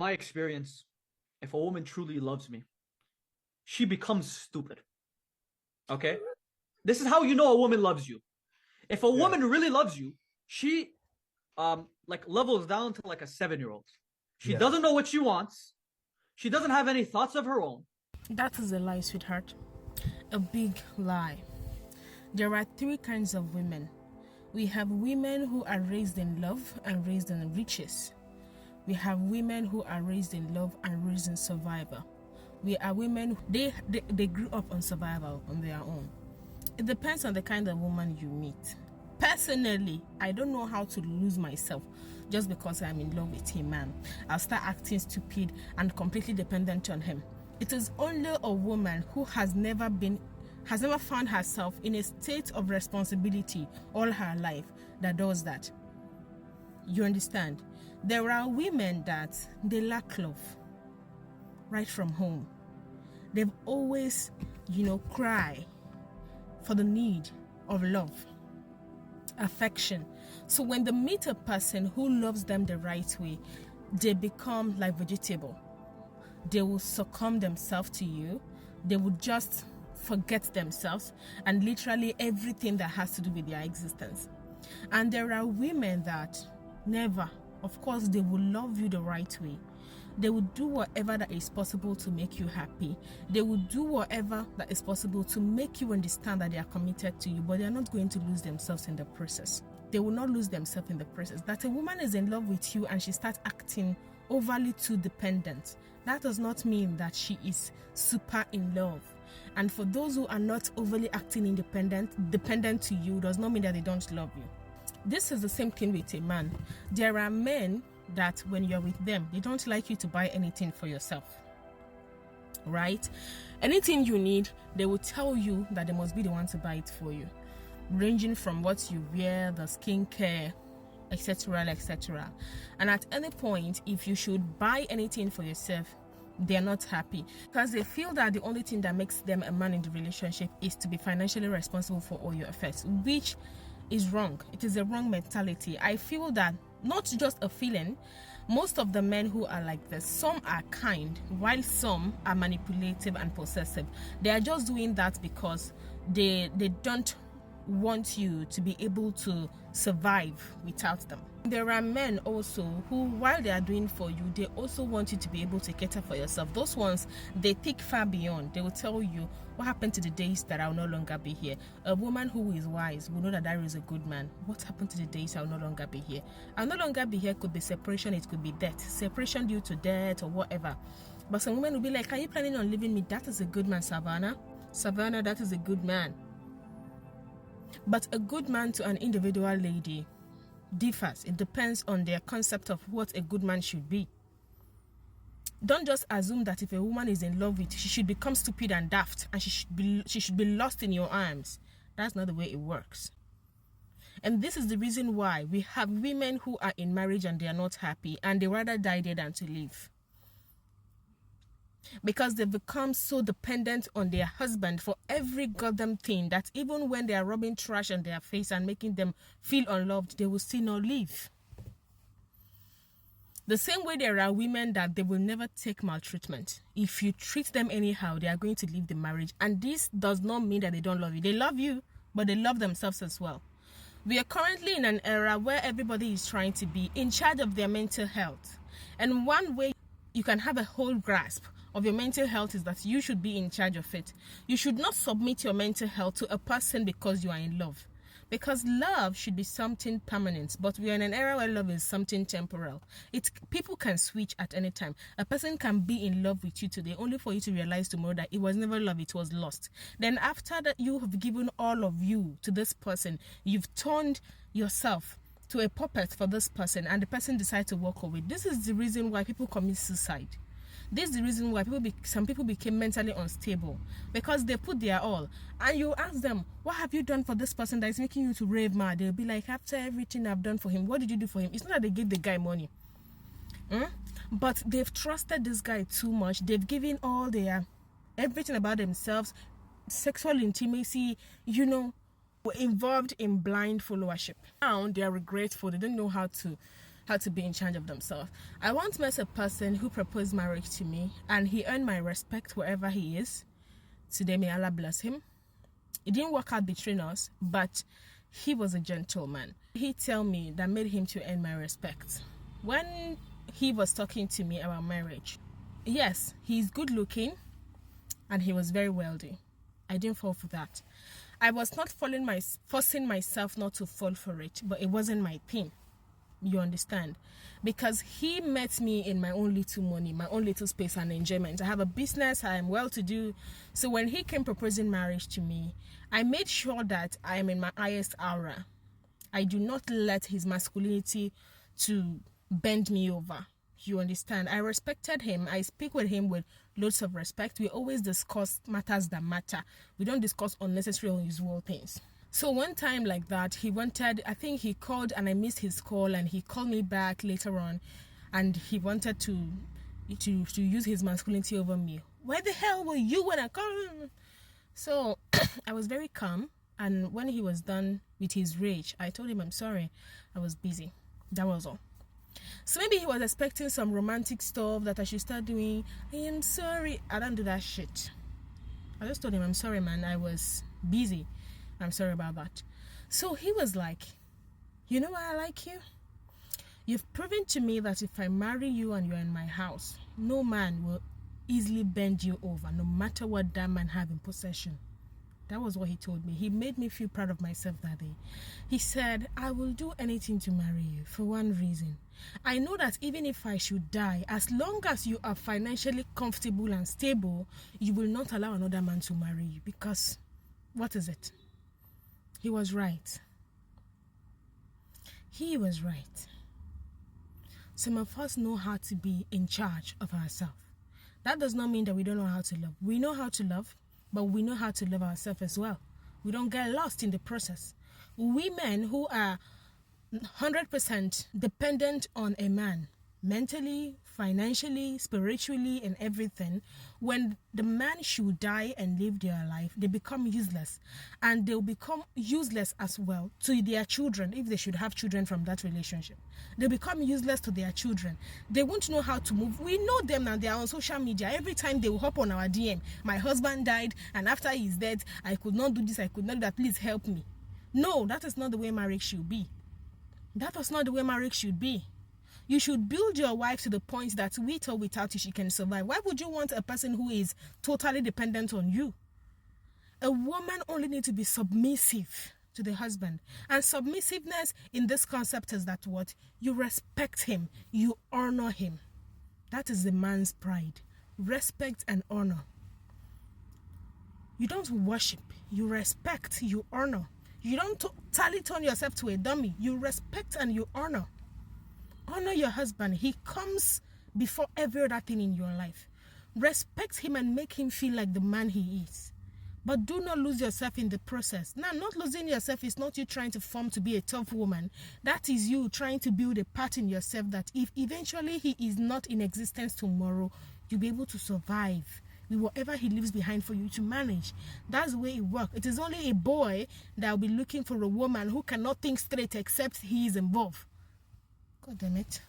My experience, if a woman truly loves me, she becomes stupid. Okay? This is how you know a woman loves you. If a Yeah, woman really loves you, she like levels down to like a 7-year-old. She yeah, doesn't know what she wants. She doesn't have any thoughts of her own. That is a lie, sweetheart. A big lie. There are three kinds of women. We have women who are raised in love and raised in riches. We have women who are raised in love and raised in survival. We are women, they grew up on survival on their own. It depends on the kind of woman you meet. Personally, I don't know how to lose myself just because I'm in love with a man. I'll start acting stupid and completely dependent on him. It is only a woman who has never found herself in a state of responsibility all her life that does that. You understand? There are women that they lack love right from home. They've always, cry for the need of love, affection. So when they meet a person who loves them the right way, they become like vegetable. They will succumb themselves to you. They will just forget themselves and literally everything that has to do with their existence. And there are women that never, of course, they will love you the right way. They will do whatever that is possible to make you happy. They will do whatever that is possible to make you understand that they are committed to you, but they are not going to lose themselves in the process. They will not lose themselves in the process. That a woman is in love with you and she starts acting overly too dependent, that does not mean that she is super in love. And for those who are not overly acting dependent to you, does not mean that they don't love you. This is the same thing with a man. There are men that when you're with them, they don't like you to buy anything for yourself, right? Anything you need, they will tell you that they must be the one to buy it for you, ranging from what you wear, the skincare, etc., etc. And at any point, if you should buy anything for yourself, they're not happy because they feel that the only thing that makes them a man in the relationship is to be financially responsible for all your affairs, which is wrong. It is a wrong mentality. I feel that not just a feeling. Most of the men who are like this, some are kind while some are manipulative and possessive. They are just doing that because they don't want you to be able to survive without them. There are men also who, while they are doing for you, they also want you to be able to cater for yourself. Those ones, they think far beyond. They will tell you what happened to the days that I will no longer be here. A woman who is wise will know that that is a good man. What happened to the days I will no longer be here? I'll no longer be here could be separation, it could be death. Separation due to death or whatever. But some women will be like, are you planning on leaving me? That is a good man, Savannah. Savannah, that is a good man. But a good man to an individual lady differs. It depends on their concept of what a good man should be. Don't just assume that if a woman is in love with you, she should become stupid and daft and she should be lost in your arms. That's not the way it works. And this is the reason why we have women who are in marriage and they are not happy and they rather die there than to live. Because they've become so dependent on their husband for every goddamn thing that even when they are rubbing trash on their face and making them feel unloved, they will still not leave. The same way there are women that they will never take maltreatment. If you treat them anyhow, they are going to leave the marriage. And this does not mean that they don't love you. They love you, but they love themselves as well. We are currently in an era where everybody is trying to be in charge of their mental health. And one way you can have a whole grasp of your mental health is that you should be in charge of it. You should not submit your mental health to a person because you are in love. Because love should be something permanent, but we are in an era where love is something temporal. People can switch at any time. A person can be in love with you today only for you to realize tomorrow that it was never love, it was lost. Then after that you have given all of you to this person, you've turned yourself to a puppet for this person and the person decides to walk away. This is the reason why people commit suicide. This is the reason why some people became mentally unstable, because they put their all. And you ask them, what have you done for this person that is making you to rave mad? They'll be like, after everything I've done for him, what did you do for him? It's not that they gave the guy money. But they've trusted this guy too much. They've given all everything about themselves, sexual intimacy, were involved in blind followership. Now they are regretful. They don't know how how to be in charge of themselves. I once met a person who proposed marriage to me, and he earned my respect wherever he is. Today, may Allah bless him. It didn't work out between us, but he was a gentleman. He tell me that made him to earn my respect. When he was talking to me about marriage, yes, he's good looking and he was very wealthy. I didn't fall for that. I was not forcing myself not to fall for it, but it wasn't my thing. You understand? Because he met me in my own little money, my own little space and enjoyment. I have a business, I am well-to-do. So when he came proposing marriage to me, I made sure that I am in my highest aura. I do not let his masculinity to bend me over. You understand? I respected him. I speak with him with loads of respect. We always discuss matters that matter. We don't discuss unnecessary or unusual things. So one time like that, I think he called and I missed his call, and he called me back later on, and he wanted to use his masculinity over me. Where the hell were you when I called? So I was very calm, and when he was done with his rage, I told him I'm sorry, I was busy. That was all. So maybe he was expecting some romantic stuff that I should start doing. I am sorry. I don't do that shit. I just told him I'm sorry, man, I was busy. I'm sorry about that. So he was like, you know why I like you? You've proven to me that if I marry you and you're in my house, no man will easily bend you over, no matter what that man have in possession. That was what he told me. He made me feel proud of myself that day. He said, I will do anything to marry you for one reason. I know that even if I should die, as long as you are financially comfortable and stable, you will not allow another man to marry you. Because, what is it? He was right. He was right. Some of us know how to be in charge of ourselves. That does not mean that we don't know how to love. We know how to love, but we know how to love ourselves as well. We don't get lost in the process. Women who are 100% dependent on a man, mentally, financially, spiritually, and everything, when the man should die and live their life, they become useless. And they'll become useless as well to their children if they should have children from that relationship. They become useless to their children. They won't know how to move. We know them now. They are on social media. Every time they will hop on our DM. My husband died, and after he's dead, I could not do this, I could not do that. Please help me. No, that is not the way marriage should be. That was not the way marriage should be. You should build your wife to the point that with or without you, she can survive. Why would you want a person who is totally dependent on you? A woman only needs to be submissive to the husband. And submissiveness in this concept is that what? You respect him. You honor him. That is the man's pride. Respect and honor. You don't worship. You respect. You honor. You don't totally turn yourself to a dummy. You respect and you honor. Honor your husband. He comes before every other thing in your life. Respect him and make him feel like the man he is. But do not lose yourself in the process. Now, not losing yourself is not you trying to form to be a tough woman. That is you trying to build a part in yourself that if eventually he is not in existence tomorrow, you'll be able to survive with whatever he leaves behind for you to manage. That's the way it works. It is only a boy that will be looking for a woman who cannot think straight except he is involved. God damn it.